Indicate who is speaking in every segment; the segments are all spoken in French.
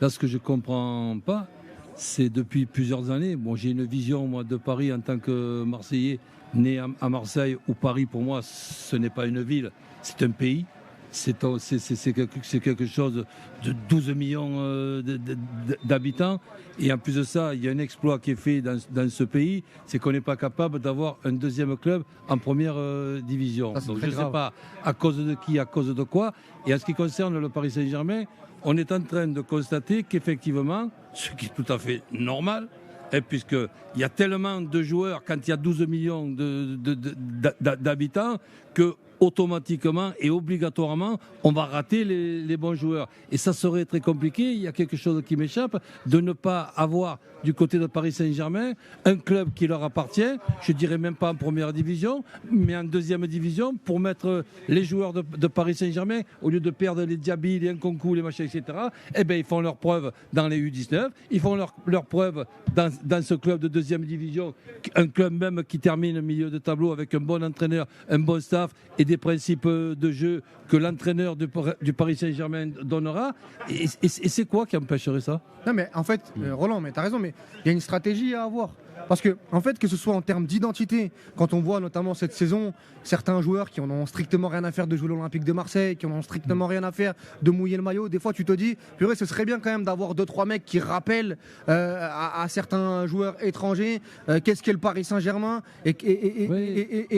Speaker 1: Là, ce que je comprends pas, c'est depuis plusieurs années. Bon, j'ai une vision, moi, de Paris en tant que Marseillais, né à Marseille, où Paris, pour moi, ce n'est pas une ville, c'est un pays. C'est quelque chose de 12 millions d'habitants. Et en plus de ça, il y a un exploit qui est fait dans ce pays, c'est qu'on n'est pas capable d'avoir un deuxième club en première division. Donc je ne sais pas à cause de qui, à cause de quoi. Et en ce qui concerne le Paris Saint-Germain, on est en train de constater qu'effectivement, ce qui est tout à fait normal, puisqu'il y a tellement de joueurs quand il y a 12 millions d'habitants que automatiquement et obligatoirement, on va rater les bons joueurs. Et ça serait très compliqué, il y a quelque chose qui m'échappe, de ne pas avoir du côté de Paris Saint-Germain un club qui leur appartient, je dirais même pas en première division, mais en deuxième division, pour mettre les joueurs de Paris Saint-Germain, au lieu de perdre les Diaby, les Nkunku, les machins, etc., eh bien, ils font leur preuve dans les U19, ils font leur preuve dans ce club de deuxième division, un club même qui termine au milieu de tableau avec un bon entraîneur, un bon staff et des principes de jeu que l'entraîneur du Paris Saint-Germain donnera. Et c'est quoi qui empêcherait ça?
Speaker 2: Non mais en fait, Roland, mais t'as raison, mais il y a une stratégie à avoir. Parce que, en fait, que ce soit en termes d'identité, quand on voit notamment cette saison, certains joueurs qui en ont strictement rien à faire de jouer l'Olympique de Marseille, qui en ont strictement rien à faire de mouiller le maillot, des fois tu te dis, purée, ce serait bien quand même d'avoir 2-3 mecs qui rappellent à certains joueurs étrangers qu'est-ce qu'est le Paris Saint-Germain et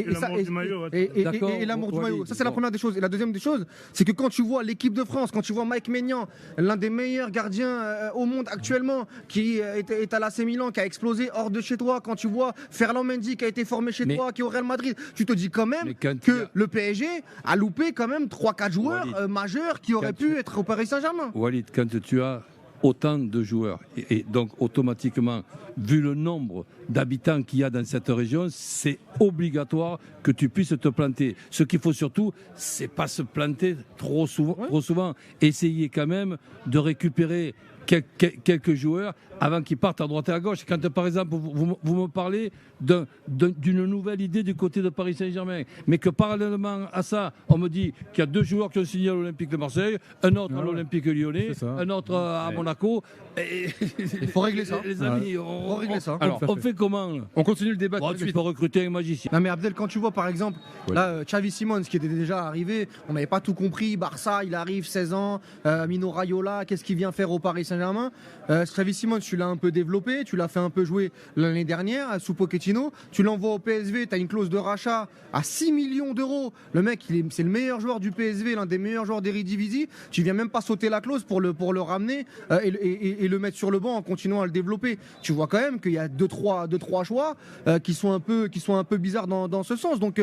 Speaker 3: l'amour du maillot.
Speaker 2: Et l'amour du maillot. Ça, c'est la première des choses. Et la deuxième des choses, c'est que quand tu vois l'équipe de France, quand tu vois Mike Maignan, l'un des meilleurs gardiens au monde actuellement, qui est à l'AC Milan, qui a explosé hors de chez toi, quand tu vois Ferland Mendy qui a été formé chez toi, qui est au Real Madrid, tu te dis quand même que le PSG a loupé quand même 3-4 joueurs majeurs qui auraient pu être au Paris Saint-Germain.
Speaker 1: Walid, quand tu as autant de joueurs et donc automatiquement, vu le nombre d'habitants qu'il y a dans cette région, c'est obligatoire que tu puisses te planter. Ce qu'il faut surtout, c'est pas se planter trop souvent. Essayer quand même de récupérer quelques joueurs avant qu'ils partent à droite et à gauche. Quand par exemple vous me parlez d'une nouvelle idée du côté de Paris Saint-Germain, mais que parallèlement à ça, on me dit qu'il y a 2 joueurs qui ont signé à l'Olympique de Marseille, un autre à l'Olympique Lyonnais, un autre à Monaco.
Speaker 2: Il faut régler ça.
Speaker 1: Les amis, on fait comment?
Speaker 4: On continue le débat.
Speaker 1: Il faut recruter un magicien.
Speaker 2: Non mais Abdel, quand tu vois par exemple là Xavi Simons qui était déjà arrivé, on n'avait pas tout compris, Barça, il arrive 16 ans, Mino Raiola, qu'est-ce qu'il vient faire au Paris Saint-Germain? Xavi Simons, tu l'as un peu développé, tu l'as fait un peu jouer l'année dernière sous Pochettino, tu l'envoies au PSV, tu as une clause de rachat à 6 millions d'euros. Le mec, c'est le meilleur joueur du PSV, l'un des meilleurs joueurs d'Eredivisie. Tu viens même pas sauter la clause pour le ramener et le mettre sur le banc en continuant à le développer. Tu vois quand même qu'il y a 2-3 choix qui sont un peu bizarres dans ce sens. Donc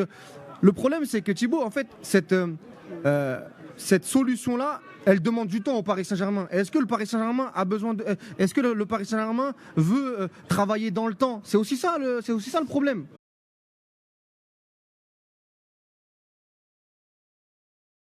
Speaker 2: le problème, c'est que Thibaut, en fait, cette solution-là, elle demande du temps au Paris Saint-Germain. Est-ce que le Paris Saint-Germain a besoin de... Est-ce que le Paris Saint-Germain veut travailler dans le temps? C'est aussi ça le problème.